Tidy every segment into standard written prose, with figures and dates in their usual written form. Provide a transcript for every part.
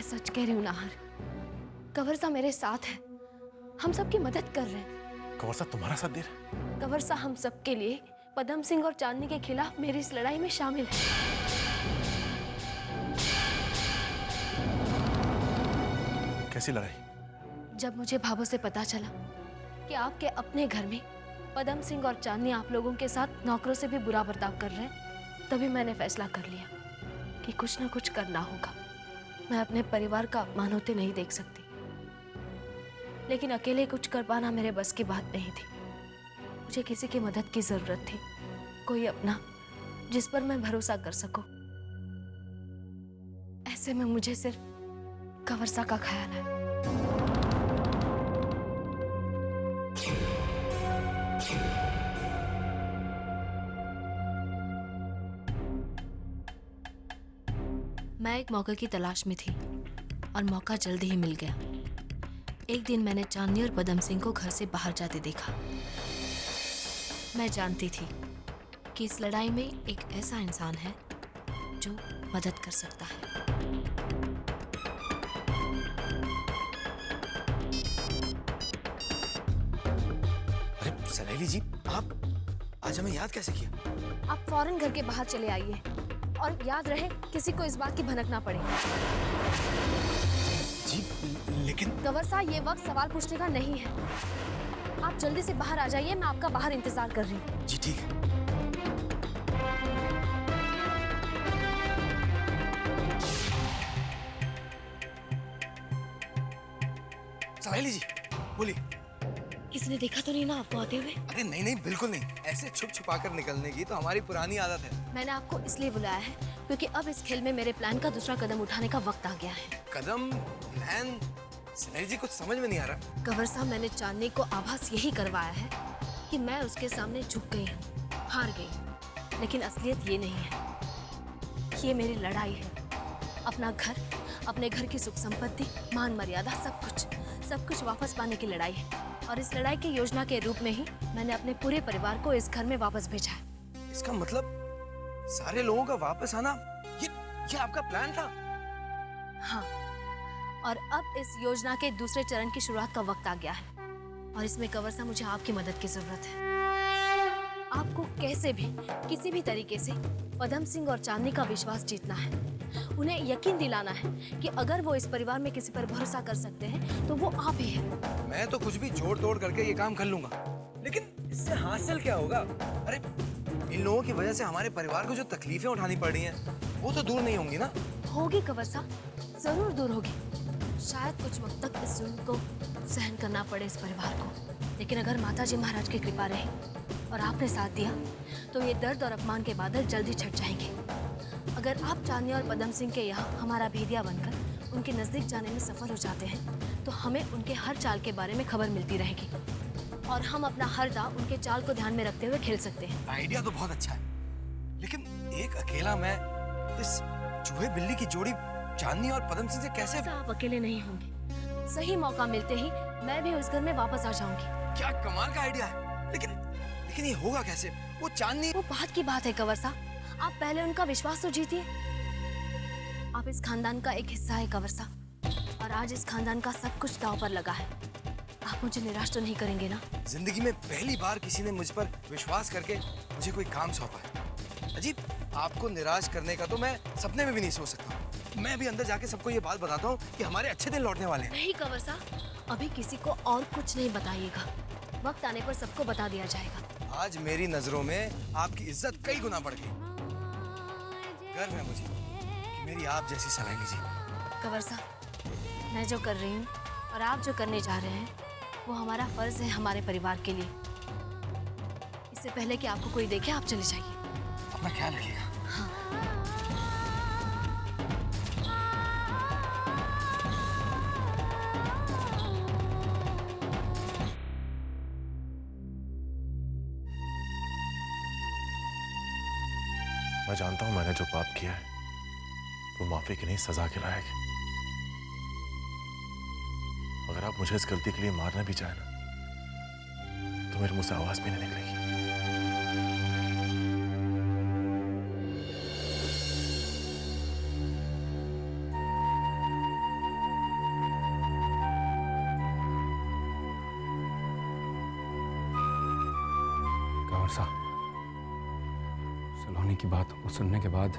सच कह रही हूँ नाहर, कंवर सा मेरे साथ है, हम सबकी मदद कर रहे हैं। कंवर सा तुम्हारा साथ दे रहा है? कंवर सा हम सबके लिए पदम सिंह और चांदनी के खिलाफ मेरी इस लड़ाई में शामिल है। कैसी लड़ाई? जब मुझे भाभो से पता चला कि आपके अपने घर में पदम सिंह और चांदनी आप लोगों के साथ नौकरों से भी बुरा बर्ताव कर रहे हैं, तभी मैंने फैसला कर लिया कि कुछ ना कुछ करना होगा। मैं अपने परिवार का अपमान होते नहीं देख सकती, लेकिन अकेले कुछ कर पाना मेरे बस की बात नहीं थी। मुझे किसी की मदद की जरूरत थी, कोई अपना जिस पर मैं भरोसा कर सकूं। ऐसे में मुझे सिर्फ कंवर सा का ख्याल है। मैं एक मौके की तलाश में थी और मौका जल्दी ही मिल गया। एक दिन मैंने चांदनी और पदम सिंह को घर से बाहर जाते देखा। मैं जानती थी कि इस लड़ाई में एक ऐसा इंसान है जो मदद कर सकता है। अरे सनैली जी, आप आज हमें याद कैसे किया? आप फौरन घर के बाहर चले आइए और याद रहे किसी को इस बात की भनक ना पड़े। जी लेकिन कंवर साहब, ये वक्त सवाल पूछने का नहीं है। आप जल्दी से बाहर आ जाइए, मैं आपका बाहर इंतजार कर रही हूँ। जी ठीक है। सनैली जी बोलिए। इसने देखा तो नहीं ना आपको आते हुए? अरे नहीं नहीं, बिल्कुल नहीं। ऐसे छुप छुपा कर निकलने की तो हमारी पुरानी आदत है। मैंने आपको इसलिए बुलाया है क्योंकि अब इस खेल में मेरे प्लान का दूसरा कदम उठाने का वक्त आ गया है। कदम? प्लान? सनैली जी कुछ समझ में नहीं आ रहा। कंवर साहब, मैंने चांदनी को आभास यही करवाया है कि मैं उसके सामने झुक गई हूँ, हार गई। लेकिन असलियत ये नहीं है, ये मेरी लड़ाई है। अपना घर, अपने घर की सुख संपत्ति, मान मर्यादा, सब कुछ वापस पाने की लड़ाई है। और इस लड़ाई की योजना के रूप में ही मैंने अपने पूरे परिवार को इस घर में वापस भेजा है। इसका मतलब सारे लोगों का वापस आना, ये आपका प्लान था? हाँ, और अब इस योजना के दूसरे चरण की शुरुआत का वक्त आ गया है और इसमें कंवर साहब मुझे आपकी मदद की जरूरत है। आपको कैसे भी, किसी भी तरीके से पदम सिंह और चांदनी का विश्वास जीतना है। उन्हें यकीन दिलाना है कि अगर वो इस परिवार में किसी पर भरोसा कर सकते हैं तो वो आप ही हैं। मैं तो कुछ भी जोड़ तोड़ करके ये काम कर लूंगा, लेकिन इससे हासिल क्या होगा? अरे इन लोगों की वजह से हमारे परिवार को जो तकलीफें उठानी पड़ रही हैं, वो तो दूर नहीं होंगी ना? होगी कंवर साहब, जरूर दूर होगी। शायद कुछ वक्त तक इस जुल्म को सहन करना पड़े इस परिवार को, लेकिन अगर माताजी महाराज की कृपा रही और आपने साथ दिया तो ये दर्द और अपमान के बादल जल्दी छट जाएंगे। अगर आप चांदनी और पदम सिंह के यहाँ हमारा भेदिया बनकर उनके नजदीक जाने में सफल हो जाते हैं तो हमें उनके हर चाल के बारे में खबर मिलती रहेगी और हम अपना हर दांव उनके चाल को ध्यान में रखते हुए खेल सकते हैं। आइडिया तो बहुत अच्छा है, लेकिन एक अकेला मैं इस चूहे बिल्ली की जोड़ी चांदनी और पदम सिंह से कैसे? आप अकेले नहीं होंगे। सही मौका मिलते ही मैं भी उस घर में वापस आ जाऊंगी। क्या कमाल का आइडिया है, लेकिन ये होगा कैसे? वो चांदनी, वो बात की बात है कंवर साहब, आप पहले उनका विश्वास तो जीतिए। आप इस खानदान का एक हिस्सा है कंवर साहब, और आज इस खानदान का सब कुछ दांव पर लगा है। आप मुझे निराश तो नहीं करेंगे ना? जिंदगी में पहली बार किसी ने मुझ पर विश्वास करके मुझे कोई काम सौंपा है। अजीब, आपको निराश करने का तो मैं सपने में भी नहीं सोच सकता। मैं भी अंदर जाके सबको ये बात बताता हूँ कि हमारे अच्छे दिन लौटने वाले हैं। नहीं कंवर साहब, अभी किसी को और कुछ नहीं बताइएगा, वक्त आने पर सबको बता दिया जाएगा। आज मेरी नजरों में आपकी इज्जत कई गुना बढ़ गई। गर्व है मुझे कि मेरी आप जैसी सनैली जी। कंवर साहब, मैं जो कर रही हूँ और आप जो करने जा रहे हैं वो हमारा फर्ज है हमारे परिवार के लिए। इससे पहले कि आपको कोई देखे, आप चले जाइए। अपना ख्याल रखिएगा। मैं जानता हूं मैंने जो पाप किया है वो माफी की नहीं, सजा के लायक है। अगर आप मुझे इस गलती के लिए मारना भी चाहें ना तो मेरे मुंह से आवाज भी नहीं निकलेगी। सलोनी की बात को सुनने के बाद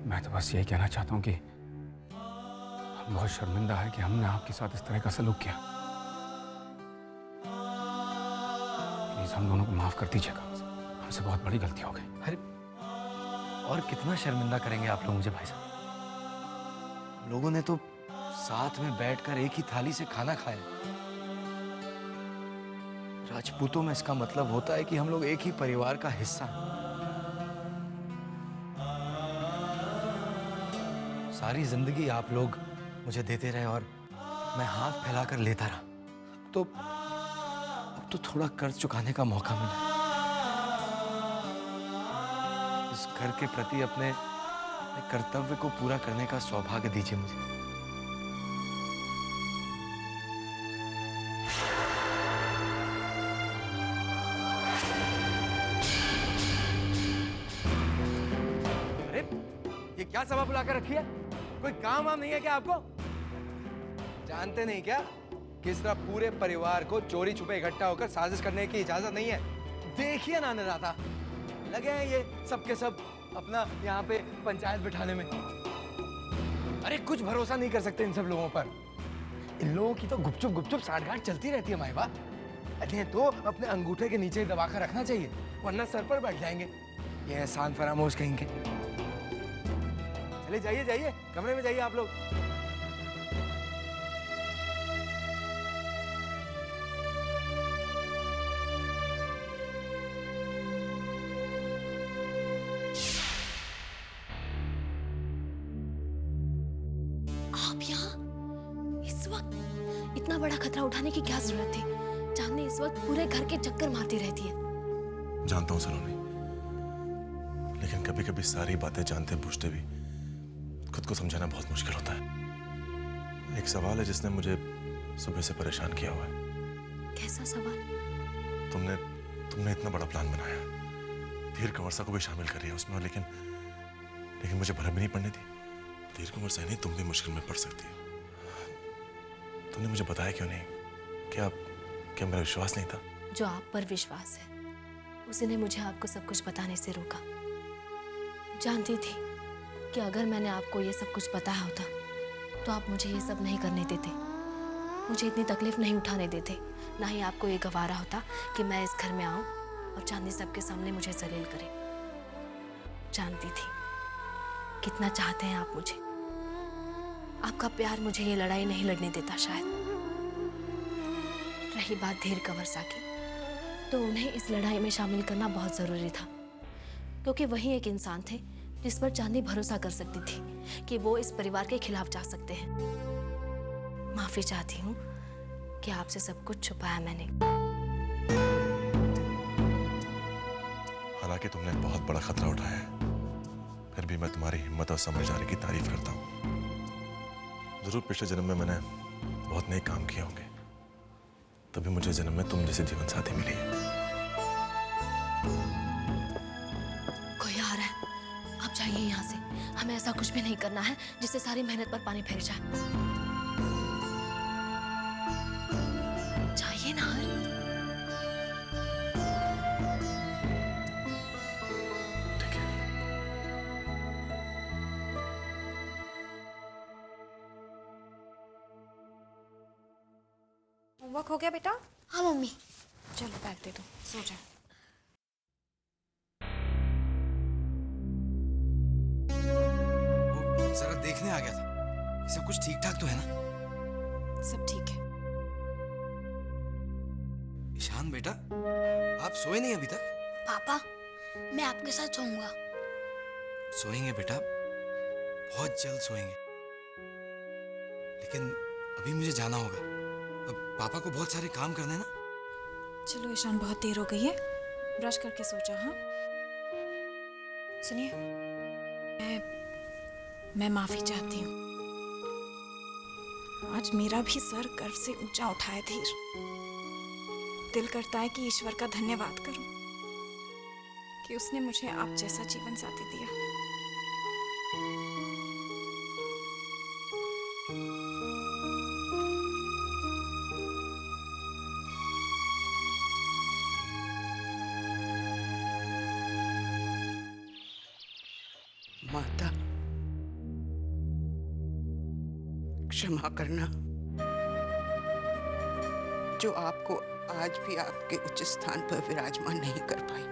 मैं तो बस यही कहना चाहता हूँ कि हम बहुत शर्मिंदा है कि हमने आपके साथ इस तरह का सलूक किया। प्लीज हम दोनों को माफ कर दीजिएगा, हमसे बहुत बड़ी गलती हो गई। अरे और कितना शर्मिंदा करेंगे आप लोग मुझे भाई साहब। लोगों ने तो साथ में बैठकर एक ही थाली से खाना खाया। राजपूतों में इसका मतलब होता है कि हम लोग एक ही परिवार का हिस्सा हैं। सारी जिंदगी आप लोग मुझे देते रहे और मैं हाथ फैलाकर लेता रहा। अब तो थोड़ा कर्ज चुकाने का मौका मिला। इस घर के प्रति अपने कर्तव्य को पूरा करने का सौभाग्य दीजिए मुझे। अरे ये क्या सभा बुलाकर रखी है? कोई काम वाम नहीं है क्या आपको? जानते नहीं क्या कि इस तरह पूरे परिवार को चोरी छुपे इकट्ठा होकर साजिश करने की इजाजत नहीं है? देखिए ना निर्दाता, लगे हैं ये सब के सब अपना यहाँ पे पंचायत बिठाने में। अरे कुछ भरोसा नहीं कर सकते इन सब लोगों पर। इन लोगों की तो गुपचुप साठगांठ चलती रहती है माईबा। अरे तो अपने अंगूठे के नीचे दबाकर रखना चाहिए, वरना सर पर बैठ जाएंगे ये एहसान फरामोश कहेंगे। चलिए जाइए जाइए, कमरे में जाइए आप लोग। आप यहाँ इस वक्त? इतना बड़ा खतरा उठाने की क्या जरूरत थी? चांदनी इस वक्त पूरे घर के चक्कर मारती रहती है। जानता हूँ सलोनी, लेकिन कभी कभी सारी बातें जानते बूझते भी खुद को समझाना बहुत मुश्किल होता है। एक सवाल है जिसने मुझे सुबह से परेशान किया हुआ है। कैसा सवाल? तुमने इतना बड़ा प्लान बनाया, धीर कंवरसा को भी शामिल कर रही है उसमें, और लेकिन मुझे भला भी नहीं पड़ने दी। धीर कंवरसा नहीं, तुम भी मुश्किल में पड़ सकती हो। तुमने मुझे बताया क्यों नहीं? क्या मेरा विश्वास नहीं था? जो आप पर विश्वास है उसने मुझे आपको सब कुछ बताने से रोका। जानती थी कि अगर मैंने आपको ये सब कुछ बताया होता तो आप मुझे ये सब नहीं करने देते, मुझे इतनी तकलीफ नहीं उठाने देते, ना ही आपको ये गवारा होता कि मैं इस घर में आऊं और चांदनी सबके सामने मुझे जलील करे। जानती थी कितना चाहते हैं आप मुझे। आपका प्यार मुझे ये लड़ाई नहीं लड़ने देता शायद। रही बात धीर कंवरसा की, तो उन्हें इस लड़ाई में शामिल करना बहुत जरूरी था, क्योंकि वही एक इंसान थे जिस पर चांदनी भरोसा कर सकती थी कि वो इस परिवार के खिलाफ जा सकते हैं। माफी चाहती हूँ कि आपसे सब कुछ छुपाया मैंने। हालांकि तुमने बहुत बड़ा खतरा उठाया है, फिर भी मैं तुम्हारी हिम्मत और समझदारी की तारीफ करता हूँ। जरूर पिछले जन्म में मैंने बहुत नेक काम किए होंगे, तभी मुझे जन्म में तुम जैसे जीवन साथी मिली है। कोई आ रहा है, आप जाइए यहाँ से। हमें ऐसा कुछ भी नहीं करना है जिससे सारी मेहनत पर पानी फेर जाए। जाइए ना। ठीक है। होमवर्क हो गया बेटा? हाँ मम्मी। चलो बैग दे दो, सो जा। वो जरा देखने आ गया था, ये सब कुछ ठीक ठाक तो है ना? सब ठीक है। ईशान बेटा, आप सोए नहीं अभी तक? पापा, मैं आपके साथ सोऊंगा। सोएंगे बेटा, बहुत जल्द सोएंगे। लेकिन अभी मुझे जाना होगा। अब पापा को बहुत सारे काम करने हैं ना। चलो ईशान, बहुत देर हो गई है, ब्रश करके सो जा। हाँ सुनिए, मैं माफी चाहती हूँ। आज मेरा भी सर गर्व से ऊंचा उठाए धीर। दिल करता है कि ईश्वर का धन्यवाद करूं कि उसने मुझे आप जैसा जीवन साथी दिया। माता, क्षमा करना जो आपको आज भी आपके उच्च स्थान पर विराजमान नहीं कर पाई।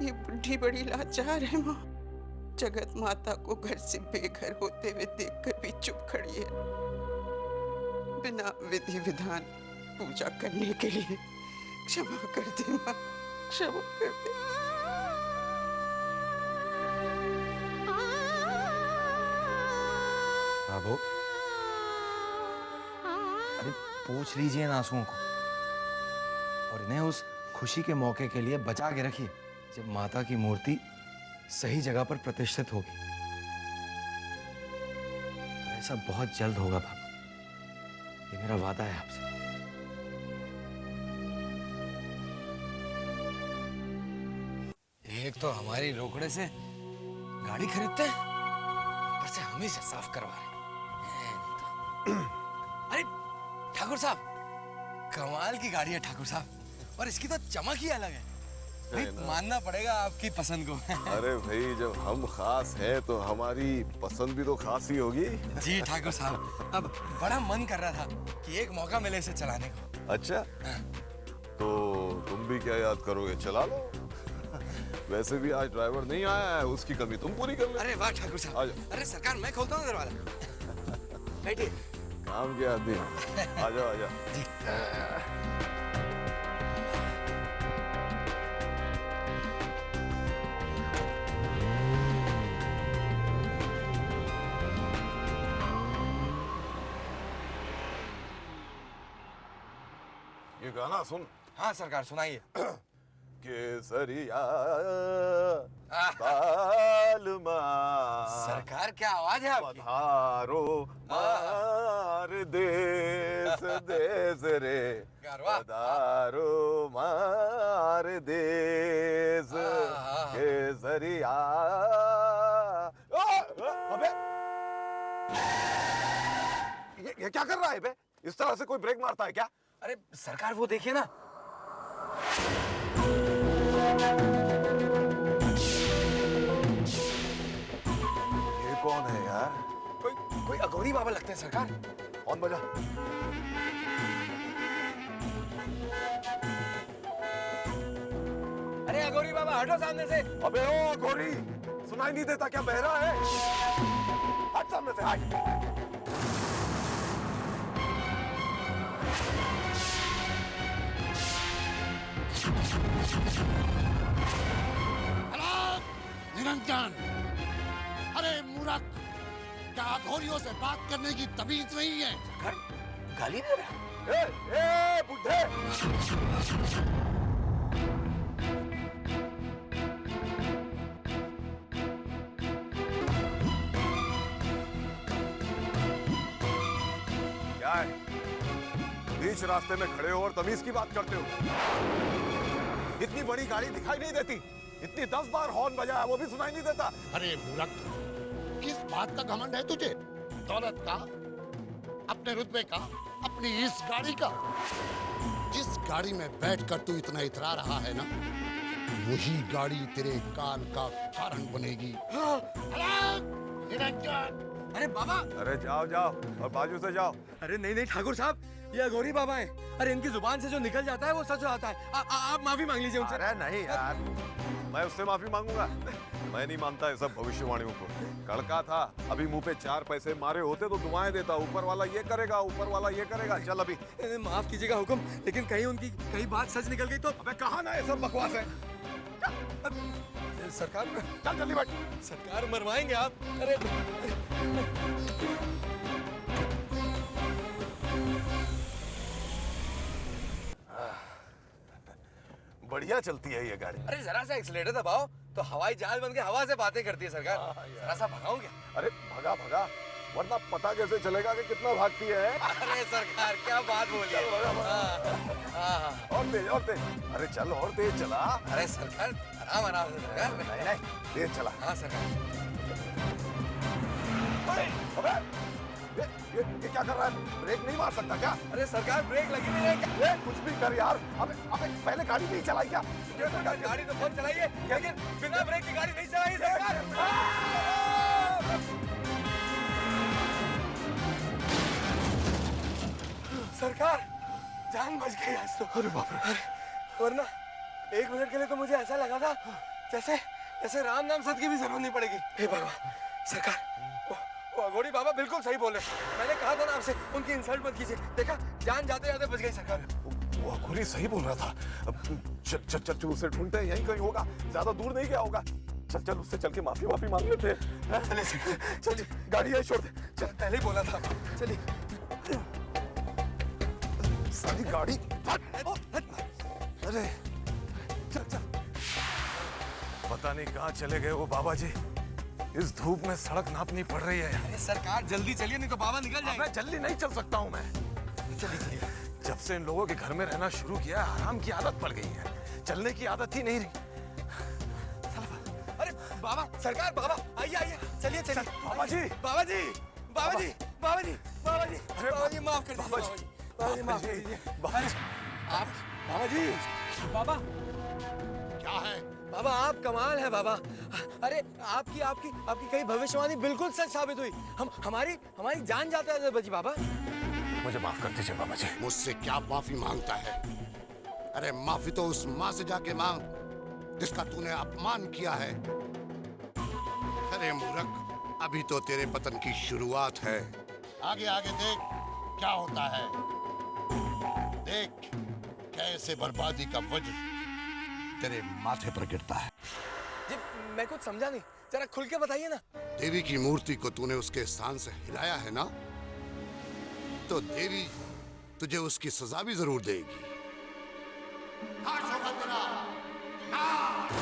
ये बुढ़ी बड़ी लाचार है माँ। जगत माता को घर से बेघर होते हुए देखकर भी चुप खड़ी है, बिना विधि विधान पूजा करने के लिए। क्षमा कर दे माँ, क्षमा कर दे। बाबू, अरे पूछ लीजिए इन आंसुओं को और इन्हें उस खुशी के मौके के लिए बचा के रखिए जब माता की मूर्ति सही जगह पर प्रतिष्ठित होगी। ऐसा बहुत जल्द होगा बाबू, ये मेरा वादा है आपसे। एक तो हमारी रोकड़े से गाड़ी खरीदते हैं, ऊपर से हम ही से साफ करवा रहे हैं। नहीं तो अरे ठाकुर साहब, कमाल की गाड़ी है ठाकुर साहब, और इसकी तो चमक ही अलग है। भाई मानना पड़ेगा आपकी पसंद को। अरे भाई, जब हम खास हैं तो हमारी पसंद भी तो खास ही होगी। जी ठाकुर साहब, अब बड़ा मन कर रहा था कि एक मौका मिले इसे चलाने को। अच्छा, तो तुम भी क्या याद करोगे, चला लो। वैसे भी आज ड्राइवर नहीं आया है, उसकी कमी तुम पूरी कर लो। अरे वाह ठाकुर साहब, अरे सरकार मैं खोलता हूँ दरवाजा। बैठिए। काम के आदमी हो। आ जाओ, आ जाओ। जी। ये गाना सुन। हाँ सरकार, सुनाइए। केसरिया बालमा, सरकार क्या आवाज है आपकी। पधारो मार देश देश रे, गरबा। पधारो मार देश केसरिया। अबे ये क्या कर रहा है बे? इस तरह से कोई ब्रेक मारता है क्या? अरे सरकार वो देखिए ना। ये कौन है यार? कोई अघोरी बाबा लगते हैं सरकार। कौन बजा? अरे अघोरी बाबा हटो सामने से। अबे ओ अघोरी, सुनाई नहीं देता क्या, बहरा है? हट सामने से, हट। निरंजन, अरे मूर्ख, क्या अघोरियों से बात करने की तमीज नहीं है? गाली दे रहा है। ए बुड्ढे, क्या है? बीच रास्ते में खड़े हो और तमीज की बात करते हो। इतनी बड़ी गाड़ी दिखाई नहीं देती? इतनी 10 बार हॉर्न बजाया, वो भी सुनाई नहीं देता? अरे मूर्ख, किस बात का घमंड है तुझे? दौलत का, अपने रुतबे का, अपनी इस गाड़ी का? जिस गाड़ी में बैठकर तू इतना इतरा रहा है ना, वही गाड़ी तेरे काल का कारण बनेगी। अरे निरंजन! अरे बाबा। अरे जाओ जाओ और बाजू से जाओ। अरे नहीं नहीं ठाकुर साहब, ये अघोरी बाबा हैं। अरे इनकी जुबान से जो निकल जाता है वो सच हो जाता है। आप माफी मांग लीजिए उनसे। अरे नहीं यार, मैं उससे माफी मांगूंगा? मैं नहीं मानता ये सब भविष्यवाणियों को। कड़का था, अभी मुंह पे 4 पैसे मारे होते तो दुआएं देता, ऊपर वाला ये करेगा, ऊपर वाला ये करेगा। चल अभी। माफ कीजिएगा हुक्म, लेकिन कहीं उनकी कहीं बात सच निकल गई तो। अबे कहा ना ये सब बकवास है। सरकार, चल जल्दी बैठ। सरकार मरवाएंगे आप। अरे बढ़िया चलती है ये गाड़ी। अरे जरा सा एक्सीलेटर दबाओ तो हवाई जहाज बन के हवा से बातें करती है सरकार। जरा सा भगाओ क्या? अरे भगा भगा, वरना पता कैसे चलेगा कि कितना भागती है? अरे सरकार क्या बात बोल रही है। और तेज और तेज। अरे चल और तेज चला। अरे सरकार आराम आराम से सरकार। नहीं नहीं, तेज चला। हाँ सरकार। अबे ये क्या कर रहा है? ब्रेक नहीं मार सकता क्या? अरे सरकार ब्रेक लगी नहीं है क्या? कुछ भी कर यार। अबे अबे पहले गाड़ी नहीं चलाई क्या? गाड़ी तो बहुत चलाई है, लेकिन बिना ब्रेक की गाड़ी नहीं चलाई सरकार। गई आज तो। अरे बाप रे। वरना 1 मिनट के लिए तो मुझे ऐसा लगा था जैसे जैसे राम नाम सद की भी जरूरत नहीं पड़ेगी। हे भगवान। सरकार, वो अघोरी बाबा बिल्कुल सही बोले। मैंने कहा था ना आपसे, उनकी इंसल्ट मत कीजिए। देखा, जान जाते जाते बच गई सरकार। वो अघोरी सही बोल रहा था। अब चल चल चल चल उसे ढूंढते हैं, यहीं कहीं होगा, ज्यादा दूर नहीं गया होगा। चल चल उससे चल के माफी मांग लेते हैं। चले सरकार, चल गाड़ी यहीं छोड़ दे। चल, पहले ही बोला था। चलिए। सारी गाड़ी। अरे चल चल। पता नहीं कहाँ चले गए वो बाबा जी। इस धूप में सड़क नापनी पड़ रही है। अरे सरकार जल्दी चलिए, नहीं तो बाबा निकल जाएंगे। मैं जल्दी नहीं चल सकता हूँ मैं। चलिए चलिए। जब से इन लोगों के घर में रहना शुरू किया, आराम की आदत पड़ गई है, चलने की आदत ही नहीं रही। अरे बाबा, सरकार, बाबा आइए आइए, चलिए चलिए। बाबा जी, बाबा जी, बाबा जी, बाबा जी, बाबा जी, अरे बाबा जी माफ कर दीजिए। बाबा जी, बाबा जी माफ कर दीजिए। बाबा जी, आप बाबा जी, बाबा क्या है? बाबा आप कमाल है बाबा। अरे आपकी आपकी आपकी कई भविष्यवाणी बिल्कुल सच साबित हुई। हमारी जान जाता है बची बाबा। मुझे माफ कर दीजिए बाबा जी। मुझसे क्या माफी मांगता है? अरे माफी तो उस माँ से जाके मांग जिसका तूने अपमान किया है। अरे मूर्ख, अभी तो तेरे पतन की शुरुआत है। आगे आगे देख क्या होता है। देख कैसे बर्बादी का वज्र तेरे माथे पर गिरता है। जी मैं कुछ समझा नहीं, जरा खुल के बताइए ना। देवी की मूर्ति को तूने उसके स्थान से हिलाया है ना, तो देवी तुझे उसकी सजा भी जरूर देगी। नाश होगा तेरा, नाश।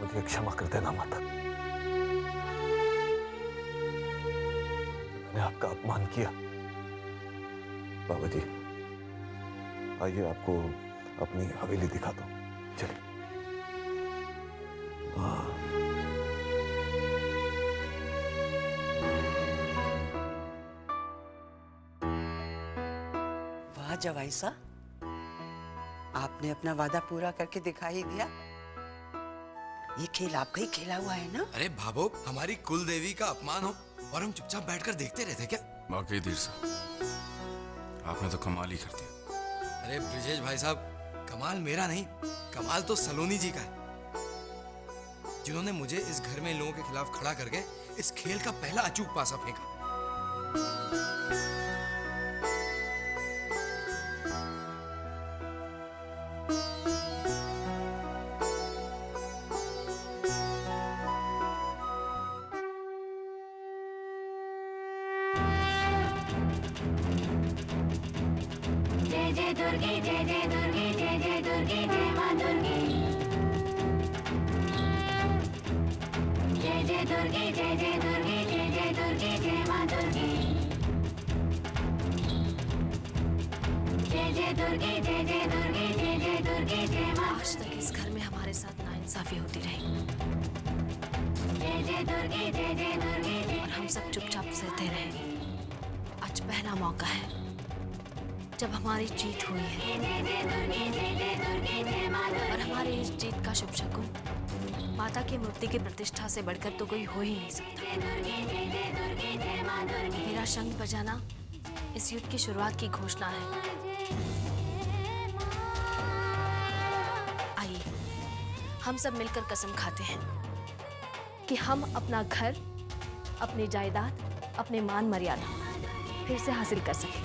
मुझे क्षमा कर देना माता। मैंने आपका अपमान किया। बाबा जी आइए, आपको अपनी हवेली दिखा दो। चलिए। वाह जवाई साहब, आपने अपना वादा पूरा करके दिखा ही दिया। ये खेल आपका ही खेला हुआ है ना? अरे भाभो, हमारी कुल देवी का अपमान हो और हम चुपचाप बैठकर देखते रहते क्या? वाकई धीर साहब, आपने तो कमाल ही कर दिया। अरे ब्रिजेश भाई साहब, कमाल मेरा नहीं, कमाल तो सलोनी जी का है, जिन्होंने मुझे इस घर में इन लोगों के खिलाफ खड़ा करके इस खेल का पहला अचूक पासा फेंका। जय जय दुर्गे, जय जय दुर्गे, जय जय दुर्गे, जय मां दुर्गे। जय जय दुर्गे, जय जय दुर्गे, जय जय दुर्गे, जय मां दुर्गे। जय जय दुर्गे, जय जय दुर्गे, जय जय दुर्गे, जय मां। आज तक इस घर में हमारे साथ नाइंसाफी होती रही जय जय दुर्गे, जय जय दुर्गे, और हम सब चुपचाप सहते रहे। आज पहला मौका है जब हमारी जीत हुई है, जय जय दुर्गे, जय जय दुर्गे, जय मां दुर्गे। और हमारी इस जीत का शुभ शकुन माता की मूर्ति की प्रतिष्ठा से बढ़कर तो कोई हो ही नहीं सकता। जय दुर्गे, जय जय दुर्गे, जय मां दुर्गे। मेरा शंख बजाना इस युद्ध की शुरुआत की घोषणा है। आइए हम सब मिलकर कसम खाते हैं कि हम अपना घर, अपनी जायदाद, अपने मान मर्यादा फिर से हासिल कर सकें।